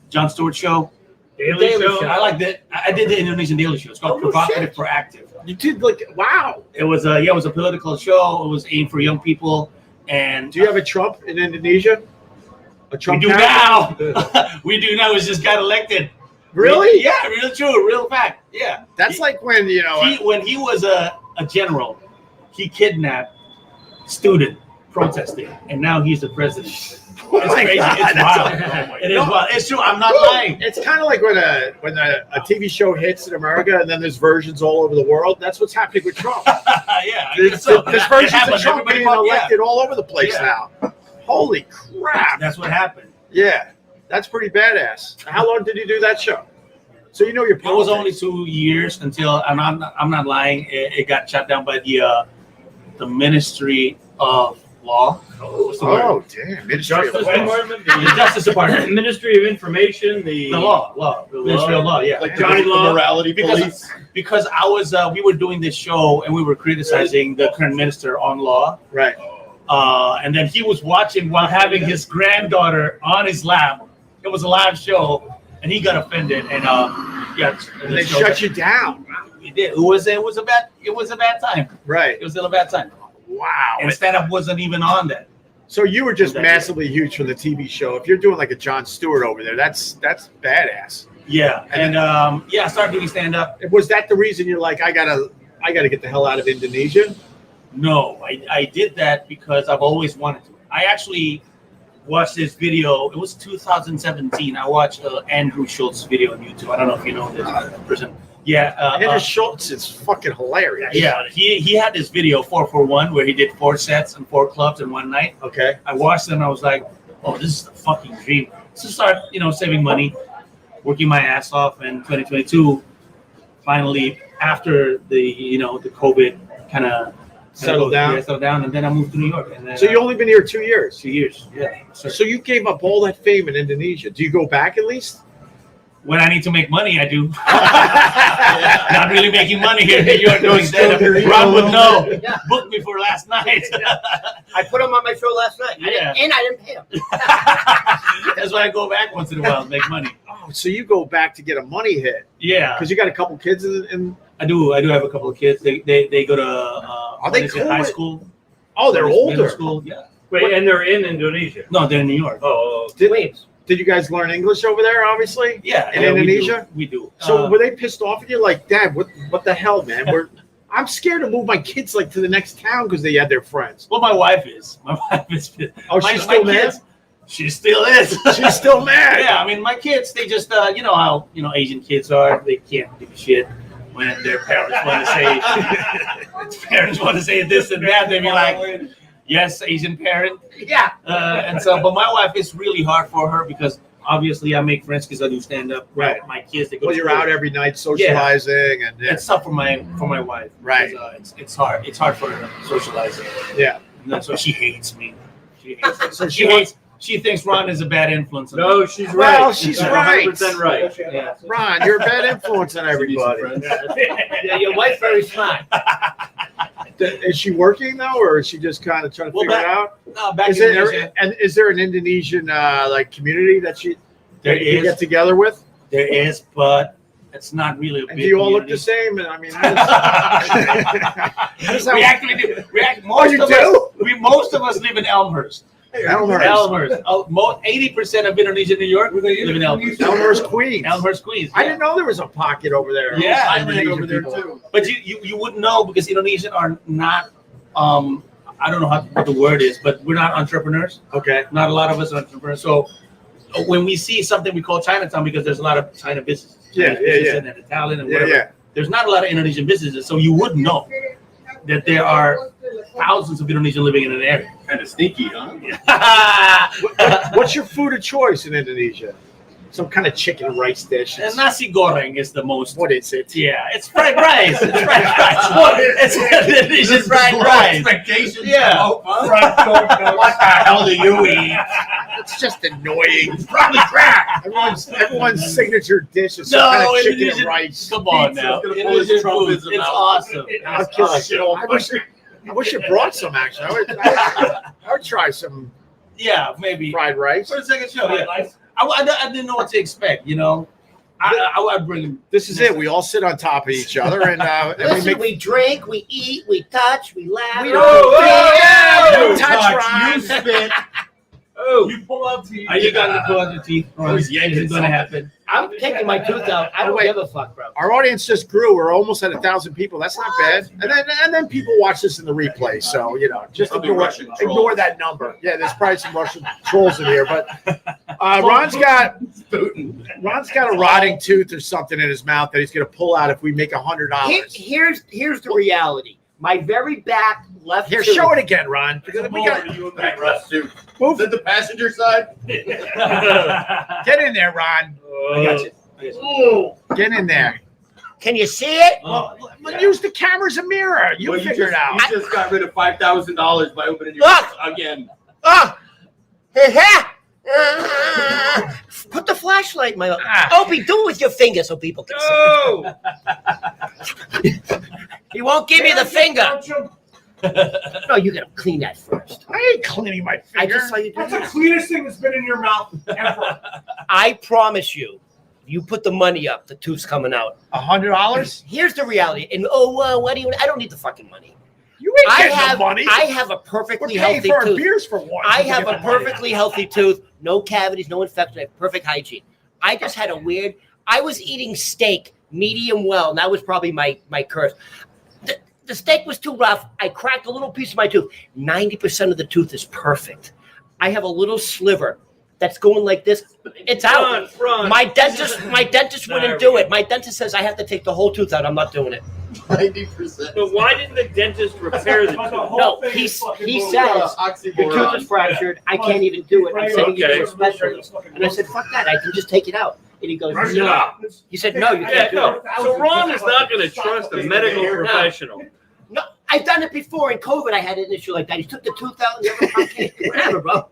Jon Stewart show? Daily Show. I like that. I did the Indonesian Daily Show. It's called Oh, Provocative shit. for Active. You did wow. It was a political show. It was aimed for young people. And Do you have a Trump in Indonesia? A we Trump do character? now. We do now. He just got elected. Really? Yeah, real true, real fact. Yeah. That's like when When he was a general, he kidnapped student protesting, and now he's the president. It's crazy. It's wild. It is wild. It's true. I'm not lying. It's kind of like when a TV show hits in America and then there's versions all over the world. That's what's happening with Trump. Yeah, I guess so. There's versions of Everybody Trump being fuck, elected all over the place Yeah. now. Holy crap! That's what happened. Yeah, that's pretty badass. How long did you do that show? So you know your It was politics. only 2 years until I'm not lying. It got shut down by the Ministry of Law. What's the word? Oh damn! Ministry of Justice Law. Department, The Justice Department. Ministry of Information, the Law. The Ministry law. of Law. Yeah. Like Johnny the Law. morality police. Because I was we were doing this show and we were criticizing the current minister on law. Right. And then he was watching while having his granddaughter on his lap. It was a live show, and he got offended. And And they shut you down. He did. It was a bad time. Right. It was still a bad time. Wow. And stand up wasn't even on that. So you were just That massively huge for the TV show. If you're doing like a Jon Stewart over there, that's badass. Yeah. And I started doing stand up. Was that the reason you're like, I gotta get the hell out of Indonesia? No, I did that because I've always wanted to. I actually watched this video. It was 2017. I watched Andrew Schultz's video on YouTube. I don't know if you know this person. Yeah. Andrew Schultz is fucking hilarious. Yeah, he had this video 4-for-1 where he did 4 sets and 4 clubs in one night. Okay. I watched it and I was like, oh, this is the fucking dream. So start, saving money, working my ass off. And 2022, finally, after the COVID kind of Settled down. Yeah, settled down, and then I moved to New York. And then, So you only been here 2 years. 2 years. Yeah. So you gave up all that fame in Indonesia. Do you go back at least? When I need to make money, I do. Not really making money here in New York doing stand-up. Ron would know. Booked me for last night. I put him on my show last night. Yeah. And I didn't pay him. That's why I go back once in a while to make money. Oh, so you go back to get a money hit Yeah, because you got a couple kids in I do have a couple of kids. They go to Are they in cool high with- school. Oh, they're middle older. School. Yeah. Wait, and they're in Indonesia. No, they're in New York. Oh, Did you guys learn English over there? Obviously. Yeah. In yeah, Indonesia? We do. So were they pissed off at you? Like, Dad, what the hell, man? I'm scared to move my kids like to the next town because they had their friends. Well, my wife is. My wife is. Oh, my, she's still my mad? kids, she still is. She's still mad. Yeah, I mean, my kids, they just, you know how, Asian kids are. They can't do shit when their parents want to say this and that. They be like, yes, Asian parent. Yeah. And so, but my wife, it's really hard for her because obviously I make friends because I do stand up. Right. My kids, they go Well, to you're school. out every night socializing and It's tough for my wife. Right. Because, it's hard. It's hard for her socializing. yeah. And that's why she hates me. She hates me. So She thinks Ron is a bad influence. on no, me. she's right. Well, she's right. 100% right. Yeah. Ron, you're a bad influence on everybody. Yeah, your wife's very smart. Is she working though, or is she just kind of trying to figure it out? No, back Is in there Indonesia, and is there an Indonesian like community that you get is. together with? There is, but it's not really a And big do you all look the community. same? And I mean, how does that We work? actually do. Most of us live in Elmhurst. Elmhurst. Elmhurst. 80% of Indonesia, New York, live in Elmhurst. Elmhurst, Queens. Elmhurst, Queens. I didn't know there was a pocket over there. Yeah, I lived Indonesian over there people. too. But you wouldn't know because Indonesian are not. I don't know what the word is, but we're not entrepreneurs. Okay. Not a lot of us are entrepreneurs. So when we see something we call Chinatown, because there's a lot of China businesses. Yeah, Chinese yeah, business yeah. And Italian and Yeah, whatever. yeah. There's not a lot of Indonesian businesses, so you would know that there are thousands of Indonesians living in an area. Kind of sneaky, huh? What's your food of choice in Indonesia? Some kind of chicken and rice dish. And nasi goreng is the most. What is it? Yeah, it's fried rice. It's fried rice. It's Indonesian fried rice. Expectations. Yeah. What the hell do you eat? It's just annoying. It's probably crap. Everyone's signature dish is some No, kind of chicken Indonesian- and rice. Come on Pizza's now. gonna pull Indonesian his trumpets food. It's out. awesome. I'll kill the shit. I wish you brought some. Actually, I would try some Yeah, maybe. fried rice. For the second show, yeah. I didn't know what to expect, I would bring him. This is it. We all sit on top of each other and we Listen, make. we drink, we eat, we touch, we laugh. We we don't- don't- You touch, Ron. You spit. Oh, You pull out to you. Are you going to pull out your teeth? I was yanking Is it going to happen? I'm taking my tooth out. I don't give a fuck, bro. Our audience just grew. We're almost at 1,000 people. That's not bad. And then people watch this in the replay. So just ignore that number. Yeah, there's probably some Russian trolls in here. But Ron's got a rotting tooth or something in his mouth that he's gonna pull out if we make $100. Here's the reality. My very back left. Here, tooth. show it again, Ron. Because we got Move to the passenger side. get in there, Ron. I got you. Get in there. Can you see it? Use the camera as a mirror. You figure it out. You just got rid of $5,000 by opening your Look! mouth again. Put the flashlight in my mouth. Opie, do it with your finger so people can see. He won't give you the finger. No, you gotta clean that first. I ain't cleaning my finger. I just saw you do That's the that. cleanest thing that's been in your mouth ever. I promise you, you put the money up, the tooth's coming out. $100? Here's the reality. And what do you? I don't need the fucking money. You ain't getting the money. I have a We're perfectly paying healthy for our tooth. beers for one. I have a perfectly healthy tooth, no cavities, no infection, I have perfect hygiene. I just had I was eating steak medium well, and that was probably my curse. The steak was too rough. I cracked a little piece of my tooth. 90% of the tooth is perfect. I have a little sliver that's going like this. It's out. Ron. My dentist wouldn't do it. My dentist says I have to take the whole tooth out. I'm not doing it. 90%. But why didn't the dentist repair the tooth? No, he says your tooth is fractured. I can't even do it. I'm sending you to a specialist. And I said, fuck that. I can just take it out. And he goes, no. He said, no, you can't do it. So Ron is not going to trust a medical professional. No, I've done it before. In COVID, I had an issue like that. He took the tooth out and the other pocket. Whatever, bro.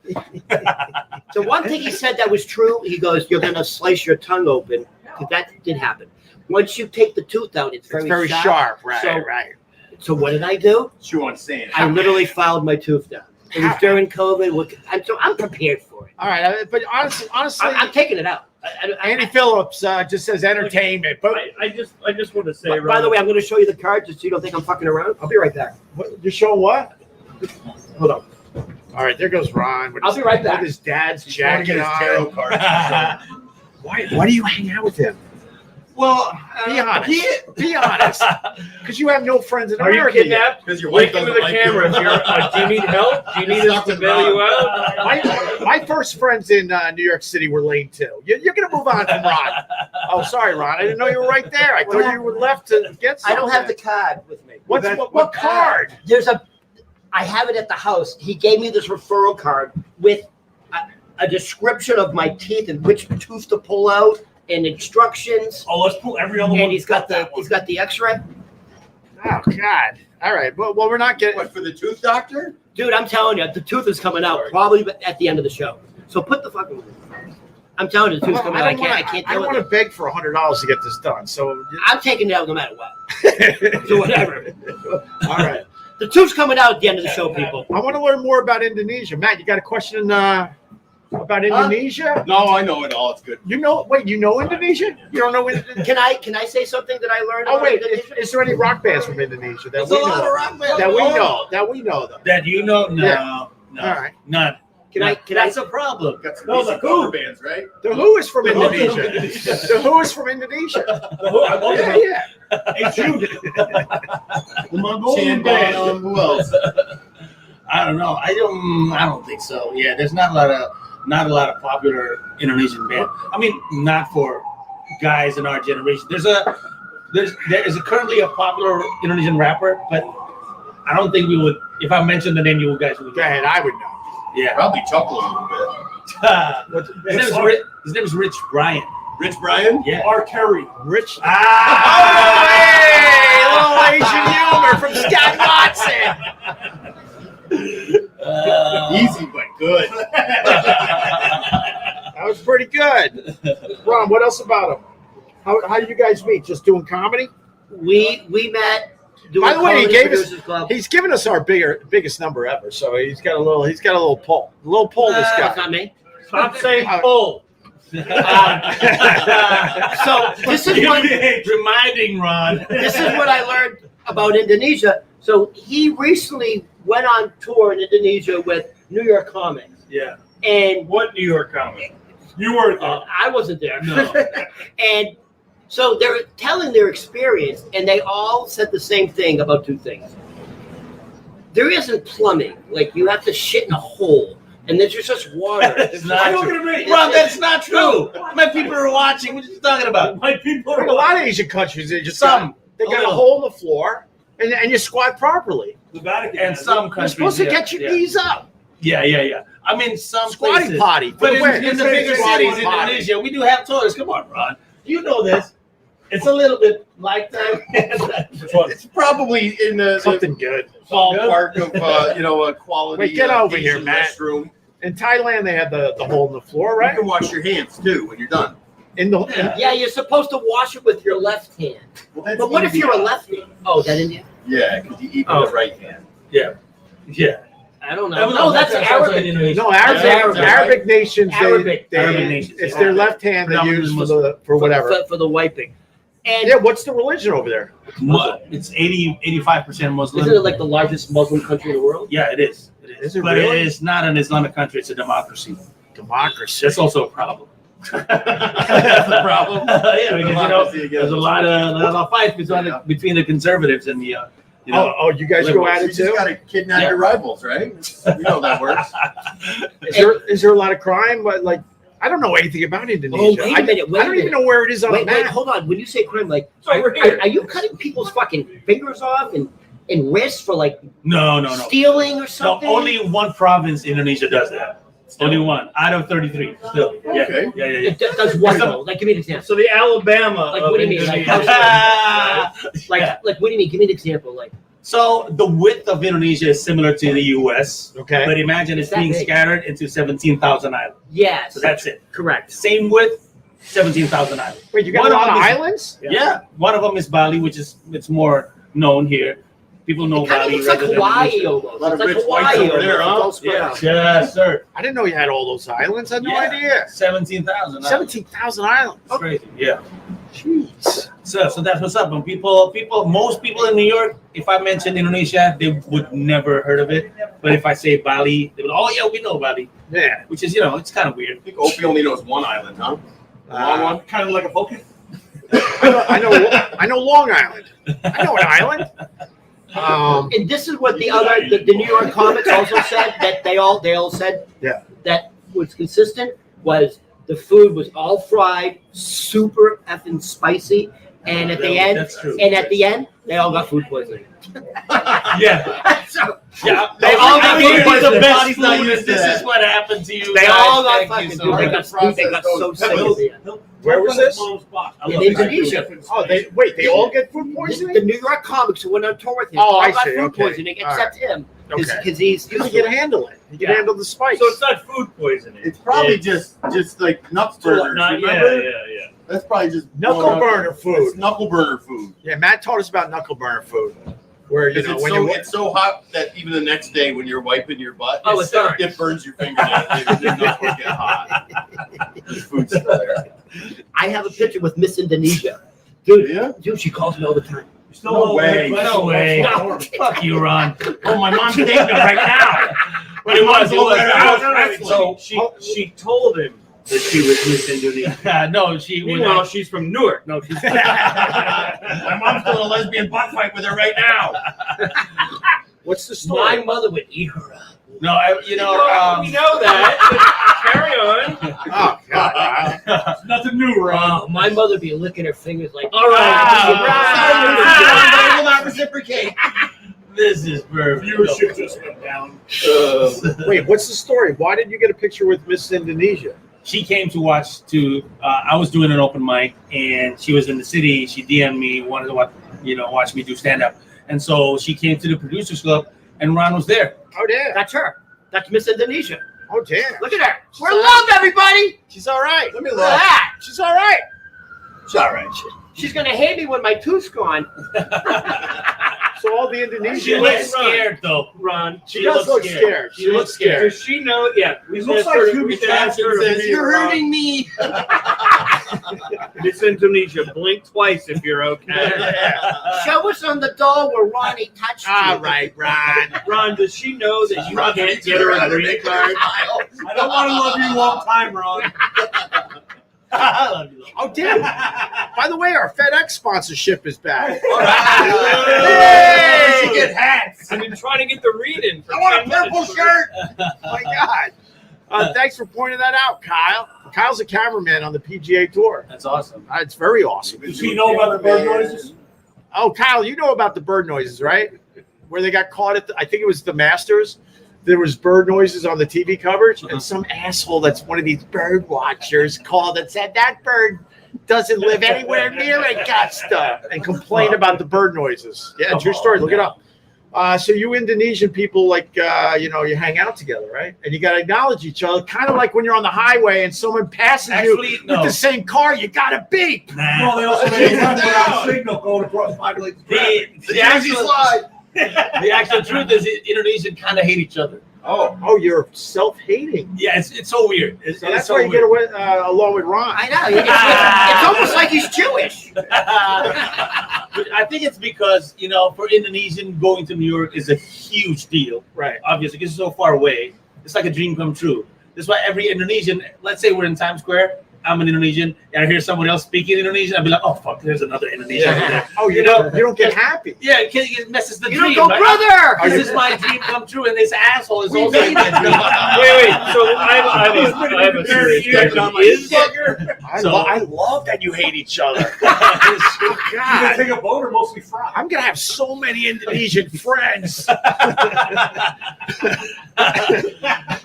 The one thing he said that was true, he goes, you're going to slice your tongue open. Because that did happen. Once you take the tooth out, it's very sharp. Right, so, right. So what did I do? Chew on sand. I literally filed my tooth down. It was during COVID. I'm prepared for it. All right, but honestly, I'm taking it out. Andy Phillips just says entertainment. But I just want to say, By Ron, the way, I'm going to show you the card just so you don't think I'm fucking around. I'll be right back. you're showing what? Hold on. All right, there goes Ron. I'll be right back. With his dad's He's going to jacket get his tarot on. card. Why do you hang out with him? Well, Be honest. Be honest. Because you have no friends in are you America yet. kidnapped? Because your wife Wake into doesn't the like camera. you. If you're, do you need help? Do you need us to bail you out? My first friends in New York City were lame too. You're going to move on from Ron. Oh, sorry, Ron. I didn't know you were right there. I thought you were left to get something. I don't have the card with me. What card? I have it at the house. He gave me this referral card with a description of my teeth and which tooth to pull out and instructions. oh, let's pull every other one. And he's got the X-ray. Oh God! All right. Well, we're not getting. What, for the tooth doctor? Dude, I'm telling you, the tooth is coming out probably at the end of the show. So put the fucking. I'm telling you, the tooth's coming out. I can't I do don't want it. to beg for $100 to get this done. So. I'm taking it out no matter what. So whatever. All right. The tooth's coming out at the end of the show, people. I want to learn more about Indonesia. Matt, you got a question about Indonesia? No, I know it all. It's good. You know Indonesia? You don't know Indonesia? Can I say something that I learned? Oh about wait, Indonesia? is there any rock bands from Indonesia that There's we a lot know? of rock bands. That we know though. That you know? No, Yeah. no, All right. none. That's a problem. Got some No, decent the Who. cover bands, right? The Who is from The Who. Indonesia. The Who is from Indonesia. The Who, I love Yeah, it. yeah. It's you. The Mongolian Chan band. Bam, who else? I don't know. I don't think so. Yeah, there's not a lot of popular Indonesian band. I mean, not for guys in our generation. There is currently a popular Indonesian rapper, but I don't think we would. If I mentioned the name, you guys would. Go ahead, I would know. Yeah. Probably chuckle a little bit. His name is Rich Brian. Rich Brian? Yeah. R. Kelly. Rich. Ah! Hey, little Asian humor from Scott Watson. Easy but good. That was pretty good. Ron, what else about him? How did you guys meet? Just doing comedy? We met. By the way, He's he's given us our biggest number ever. So he's got a little pull. A little pull, this That's guy. not me. Stop saying Oh. pull. So this is what reminding Ron. this is what I learned about Indonesia. So he recently went on tour in Indonesia with New York Comics. Yeah. And What New York comic? You weren't there. I wasn't there. No. And so they're telling their experience, and they all said the same thing about two things. There isn't plumbing. Like, you have to shit in a hole, and there's just water. It's not true. Ron, that's not true. My people are watching. What are you talking about? My people are In a lot of Asian countries, they just Some. they got a little. hole in the floor, and you squat properly. the Vatican. And has some it. You're countries. supposed to get your knees up. Yeah. I mean, some Squatty places. potty. But in Where? the bigger Squatty cities in potty. Indonesia, we do have toilets. Come on, Ron. You know this. It's a little bit like that. It's probably in the Something good. ballpark of a quality. Wait, get over here, Asian Matt. restroom. In Thailand, they had the hole in the floor, You right? can wash your hands too when you're done. In the Yeah, you're supposed to wash it with your left hand. Well, that's But what if India. you're a lefty? Oh, is that India? Yeah, because you eat with Oh. the right hand. Yeah. I don't know. No, No, that's also Arabic. Indonesia. no Arabic Yeah, Arabic nations. Arabic. Arabic nations, It's yeah. their left hand they use for whatever. For the wiping. And Yeah, what's the religion over there? It's 85% Muslim. isn't it like the largest Muslim country in the world? Yeah, it is. It is. Is it But really? it is not an Islamic country. It's a democracy. Democracy. That's also a problem. That's the problem. Yeah, because Democracy against there's a lot of fights between the conservatives and the You guys go at You it just too? got to kidnap your rivals, right? You know that works. Is there a lot of crime? But like, I don't know anything about Indonesia. Oh, wait a minute, I don't even know where it is on the Wait, map. hold on. When you say crime, like, over here. are you cutting people's fucking fingers off and wrists for like No. stealing or No, something? only one province in Indonesia does that. Only one out of 33. Still. Yeah. Okay. Yeah. It does what though? Like, give me an example. So the Alabama Like, of what do you mean? Like, Indonesia. Like, Yeah. like, what do you mean? Give me an example. Like, So the width of Indonesia is similar to the U.S. Okay. But imagine it's It's that being big. scattered into 17,000 islands. yes, So that's it. correct. Same width, 17,000 islands. Wait, you got One a of lot of them is- islands? Yeah. One of them is Bali, which is it's more known here. People know It kind of Bali looks like rather than Hawaii Indonesia. almost. A lot It's of like rich whites Hawaii over there, almost. huh? It's all spread out. Yes, sir. I didn't know you had all those islands. I had no Yeah. idea. 17,000. 17,000 islands. It's crazy. Yeah. Jeez. So that's what's up. When most people in New York, if I mention Indonesia, they would never heard of it. But if I say Bali, they would, oh yeah, we know Bali. Yeah. Which is, it's kind of weird. I think Opie only knows one island, huh? The long one? Kind of like a Vulcan. I know Long Island. I know an island. And this is what the New York comics also said, that they all said that was consistent was the food was all fried, super effing spicy, and at the end, That's true. they all got food poisoning. Yeah. So, Yeah. They all got I mean, food the poisoning. best Body's not food used is to this that. is what happened to you. they guys. all got Thank fucking you so food. They much. got so sick at the end. Where was this? In Indonesia. Oh, they all get food poisoning? The New York comics who went on tour with him Oh, all I got see. food Okay. poisoning All except him Okay. because he's You can handle it. You can Yeah. handle the spice. So it's not food poisoning. It's probably It's- just like nuts burgers. yeah. Remember? That's probably just knuckle burner food. It's knuckle burner food. Yeah, Matt told us about knuckle burner food. Where you know It's when so, you it's so hot that even the next day when you're wiping your butt, Oh, it burns. it burns your fingernails. Your knuckles get hot. The food's still there. I have a picture with Miss Indonesia. Dude, Yeah? she calls me all the time. No way. No way. No. Fuck you, Ron. Oh, my mom's taking it right now. But it was. So she told him that she was Miss Indonesia. No, she Meanwhile, was. she's from Newark. No, she's. My mom's doing a lesbian butt fight with her right now. what's the story? My mother would eat her up. No, we know that. but Carry on. Oh God! nothing new, Ron. My mother would be licking her fingers like, All right. I will not reciprocate. This is perfect. Viewership just went down. Wait, what's the story? Why did you get a picture with Miss Indonesia? She came to watch. I was doing an open mic, and she was in the city. She DM'd me, wanted to watch me do stand up, and so she came to the producers club, and Ron was there. Oh damn! that's her. That's Miss Indonesia. Oh damn! Look at her. We're loved, everybody. She's all right. Let me Look look. at that. She's all right. It's all right. She's going to hate me when my tooth's gone. So all the She Indonesian. looks scared, though. Ron, She does look scared. She looks scared. Does she know? Yeah, we looks asked like her. Hugh We asked her Jackson to says, meet "You're Ron. hurting me." It's Indonesia. Blink twice if you're okay. Show us on the doll where Ronnie touched you. All right, Ron. Ron, does she know that you can't get her a green card? I don't want to love you a long time, Ron. I love you. Oh, damn. By the way, our FedEx sponsorship is back. Hey! Hey! Get hats. I've been trying to get the read-in. For I want a 10 purple minutes. shirt. Oh, my God. Thanks for pointing that out, Kyle. Kyle's a cameraman on the PGA Tour. That's awesome. It's very awesome. Does he know about the bird noises? Oh, Kyle, you know about the bird noises, right? Where they got caught at, I think it was the Masters. There was bird noises on the TV coverage, and some asshole that's one of these bird watchers called and said, that bird doesn't live anywhere near Augusta, and complained about the bird noises. Yeah, true story. Look it up. So you Indonesian people, like, you hang out together, right? And you got to acknowledge each other, kind of like when you're on the highway and someone passes you with the same car, you got to beep. Well, they also make a signal going across populated. The actual truth is, Indonesian kind of hate each other. Oh, you're self-hating. Yeah, it's so weird. So that's why you get away, along with Ron. I know. It's almost like he's Jewish. I think it's because, for Indonesian, going to New York is a huge deal. Right. Obviously, because it's so far away. It's like a dream come true. That's why every Indonesian, let's say we're in Times Square, I'm an Indonesian, and I hear someone else speaking Indonesian, I'd be like, oh, fuck, there's another Indonesian. Yeah. Oh, you don't get happy. Yeah, it messes the You dream. don't go, brother. This is my dream come true, and this asshole is also made my dream. Wait. So I have a serious question. I love that you hate each other. God. God, a boat or mostly fry? I'm going to have so many Indonesian friends.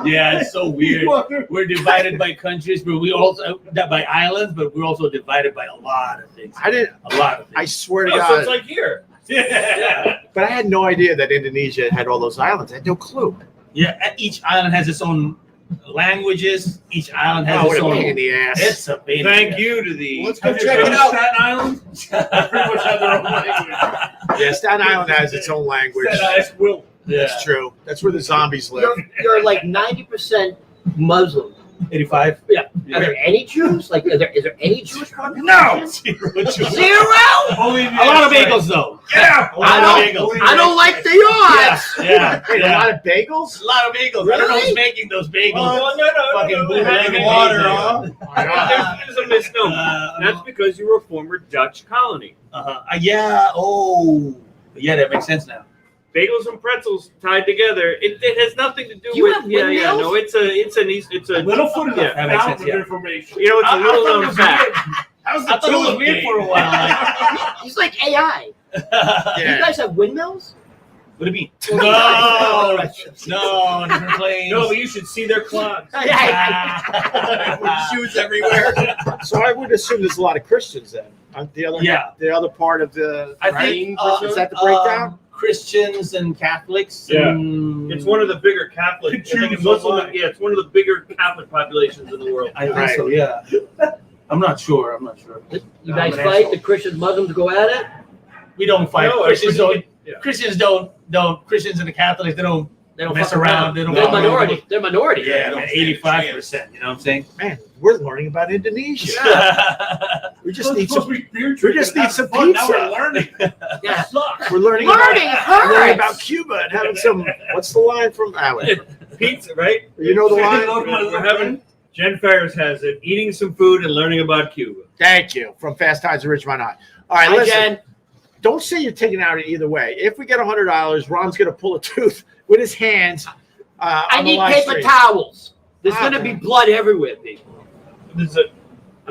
Yeah, it's so weird. We're divided by countries, but we also by islands, but we're also divided by a lot of things. A lot of things. I swear to So God. it's like here. Yeah. But I had no idea that Indonesia had all those islands. I had no clue. Yeah, each island has its own languages. Each island has What its a own. pain in the ass. It's a pain. Thank you to the. Let's go check it out. Staten Island. They pretty much have their own language. Yeah, Staten Island has its own language. Will. That's true. That's where the zombies live. You're like 90% Muslim. 85. Yeah. Are there any Jews? Like, is there any Jewish population? No! Zero? Only a lot of bagels, though. Yeah! I don't like the odds. Yeah. Wait, a lot of bagels? A lot of bagels. I don't know who's making those bagels. Fucking bootleg water, bagels. huh? There's a misnomer. That's because you were a former Dutch colony. Yeah. Oh. Yeah, that makes sense now. Bagels and pretzels tied together. It has nothing to do You with. have windmills? No, it's a Little foot yeah, that makes sense. Yeah. information. It's a little known fact. I thought it was weird for a while. He's like AI. Do you guys have windmills? What do you mean? No, different planes. No, but you should see their clogs. Shoes everywhere. So I would assume there's a lot of Christians then. The other part of the. I think is that the breakdown? Christians and Catholics. Yeah. And It's one of the bigger Catholic. Muslim, it's one of the bigger Catholic populations in the world. I think so. Yeah. I'm not sure. You guys fight? The Christians, Muslims go at it? We don't fight. No, Christians don't. yeah. Christians don't. Christians and the Catholics, they don't mess fuck around. They don't. They're fuck around. minority. They're minority. Yeah, man, 85%. You know what I'm saying? Man, we're learning about Indonesia. We just need some. We just need some Now pizza. we're learning. Yeah. We're learning Learning hurts. about Cuba and having some. What's the line from? Pizza, right? You know the line. We're having. Jen Ferris has it. Eating some food and learning about Cuba. Thank you from Fast Times at Ridgemont High. All right, Hi, listen. Jen. Don't say you're taking out either way. If we get $100, Ron's going to pull a tooth with his hands. I on the need live paper stream. towels. There's going to be blood everywhere, people. This is a,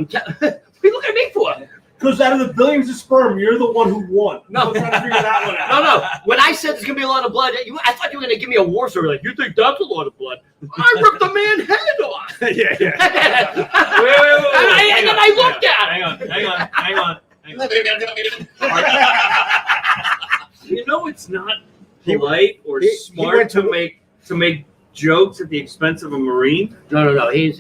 What are you looking at me for? Because out of the billions of sperm, you're the one who won. No. I'm trying to figure that one out. No. When I said there's going to be a lot of blood, I thought you were going to give me a war story. Like, you think that's a lot of blood? I ripped the man's head off. Yeah. wait. And then I looked at it. Hang on. You know it's not polite or he smart went to make jokes at the expense of a Marine. No. No, He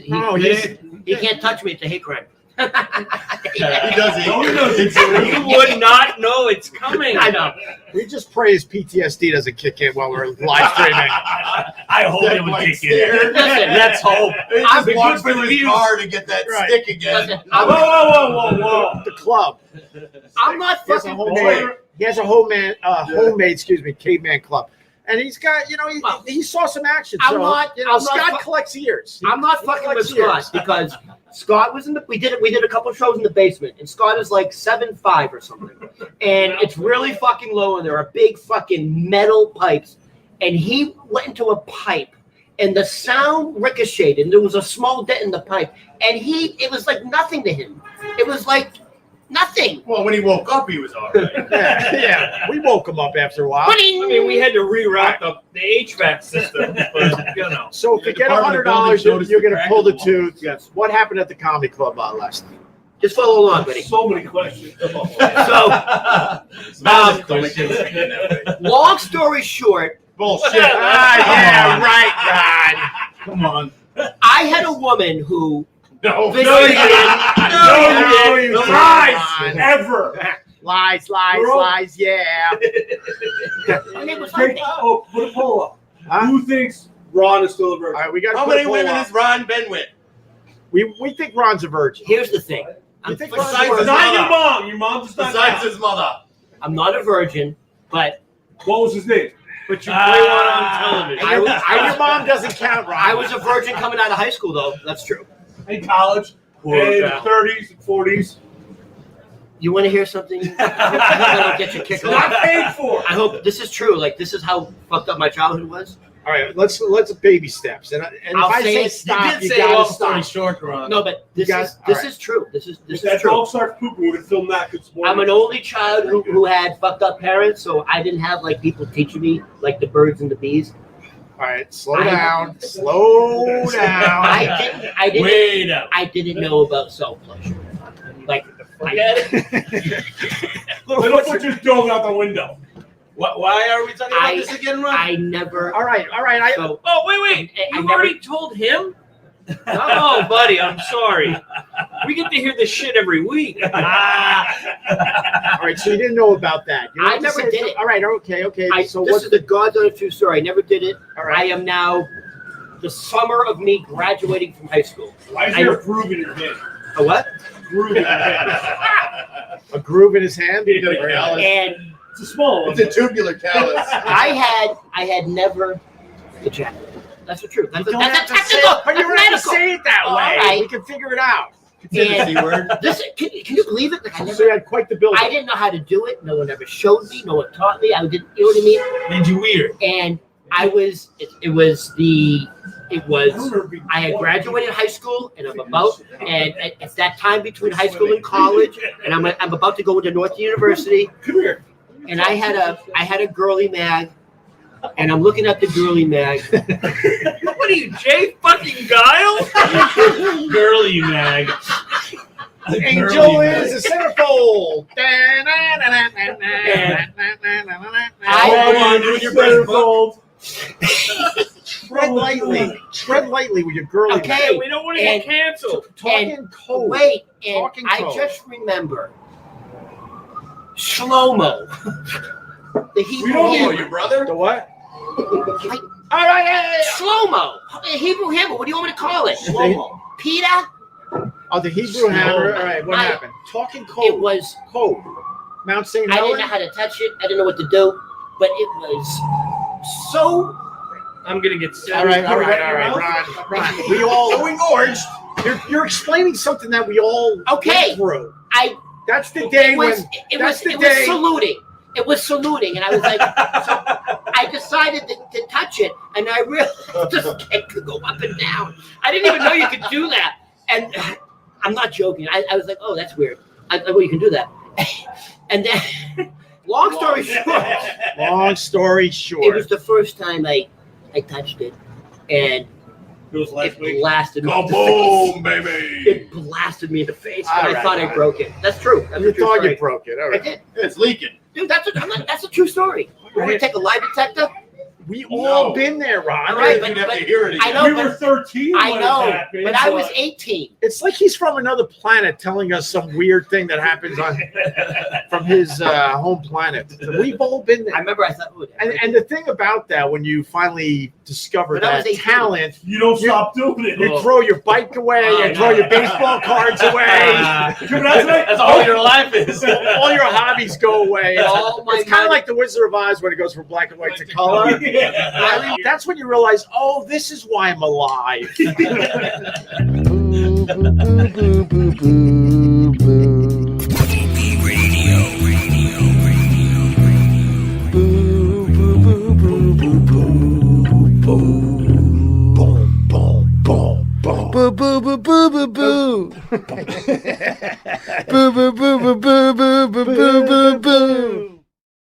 can't touch me. It's a hate crime. He doesn't. You would not know it's coming. I know. We just pray his PTSD doesn't kick in while we're live streaming. I hope it would kick in. Listen, Let's hope. He I'm just walks good for to the his views. car to get that Right. stick again. listen, Whoa. The club. I'm not He has a fucking homemade. He has a homemade, caveman club, and he's got, he saw some action. I'm So, not- I'm not Scott fu- collects ears. I'm not He fucking with collects ears. Scott because Scott was in the. We did a couple shows in the basement, and Scott is like 7'5" or something, and it's really fucking low, and there are big fucking metal pipes, and he went into a pipe, and the sound ricocheted, and there was a small dent in the pipe, and it was like nothing to him. It was like nothing. Well, when he woke up, he was all right. Yeah. We woke him up after a while. But I mean, we had to reroute the HVAC system, but So if you The get Department of $100, Buildings you're going to noticed pull the the tooth. Yes. What happened at the comedy club last night? Just follow along, buddy. So many questions. Long story short, Bullshit. Yeah, right, Ron. Come on. I had a woman who No, This- no, you didn't. No, you No didn't. lies. Ever. Lies, Girl. lies, yeah. her name was Take, oh, put a poll up. Huh? Who thinks Ron is still a All virgin? right, we got to How put a many poll women up. has Ron been with? We think Ron's a virgin. Here's the thing. You think for Ron's sure- a virgin? Not your mom. Your mom's just not Besides that. his mother. I'm not a virgin, but What was his name? you play one on television. I was, And your mom doesn't count, Ron. I was a virgin coming out of high school, though. That's true. In college. Poor In guy. 30s and 40s. You want to hear something? I hope that'll get you kicked Not off. paid for. I hope this is true. Like, this is how fucked up my childhood was. All right, let's baby steps. And if I'll I say say it. stop, you long gotta story stop. short, Ron. No, but this guys- is all right. true. This If is that true. dog starts pooping, we're going to film that. 'cause it's more I'm an only child who had fucked up parents, so I didn't have like people teaching me like the birds and the bees. All right, slow down. Slow down. I didn't Wait up. I didn't know about self pleasure. Like Little foot just dove out the window. Why are we talking about this again, Ron? I never. All right. So, Oh, wait. I You've never- already told him? Oh, buddy, I'm sorry. We get to hear this shit every week. All right, so you didn't know about that. You I have to never say- did it. All right, okay. So this what's is the God's honest true story. I never did it. all I right? am now the summer of me graduating from high school. Why is there a groove in your hand? A what? Groove in your hand. A groove in his hand. You got a callus. And It's a small one. It's a tubular callus. I had never ejaculate. That's the truth. That's You don't that's have a to say technical. it, but you don't That's have to medical. say it that All way. right. We can figure it out. It's a C word. This can you believe it? Like, So you had quite the build. I didn't know how to do it. No one ever showed me. No one taught me. I didn't. You know what I mean? Made you weird. And I was. I had graduated high school, and it's that time between high school and college, and I'm about to go into North University, Come here. and I had a girly mag, and I'm looking at the girly mag. What are you, Jay fucking Guile? Girly mag. Angel is a centerfold. I- Doing your breast bump. Tread lightly with your girly. Okay. We don't want to get canceled. Talking code. Wait, and Talking I code. just remember slow-mo. The We Hebrew don't Oh, hammer. your brother? The what? Like, All right, yeah. slow-mo. The Hebrew hammer. What do you want me to call it? Slow-mo. Peter? Oh, the Hebrew hammer. All right, what I- happened? Talking It code. was. Code. Mount St. I didn't know Helens. how to touch it. I didn't know what to do. But it was so. I'm going to get sick. All right, Ron. We all. Going orange. You're explaining something that we all Okay. went through. I. That's the day It was. when. It that's was. the It was day- saluting. It was saluting, and I was like, so I decided to touch it, and I realized this kid could go up and down. I didn't even know you could do that, and I'm not joking. I was like, oh, that's weird. Well, you can do that, and then, long story short, Long story it short. was the first time I touched it, and It was last it week. blasted me. in the Kaboom, face. baby. It blasted me in the face, and All I right, thought all I right. broke it. That's true. That's You a true thought story. you broke it. All I right. did. It's leaking. Dude, that's a true story. You want me to take a lie detector? We all been there, Ron. All right, You'd have to hear it again. I know, We but- were 13. I when it know, happened, but I was 18. It's like he's from another planet telling us some weird thing that happens from his home planet. We've all been there. I remember I thought, And the thing about that, when you finally discover When I was that 18. talent, You don't stop doing it. you throw your bike away, you throw your baseball cards away, That's all your life is. all your hobbies go away. All my It's kind of money- like the Wizard of Oz when it goes from black and white to color. I mean, that's when you realize, oh, this is why I'm alive. Boo boo boo boo boo boo. Boo boo boo boo boo boo boo boo boo boo.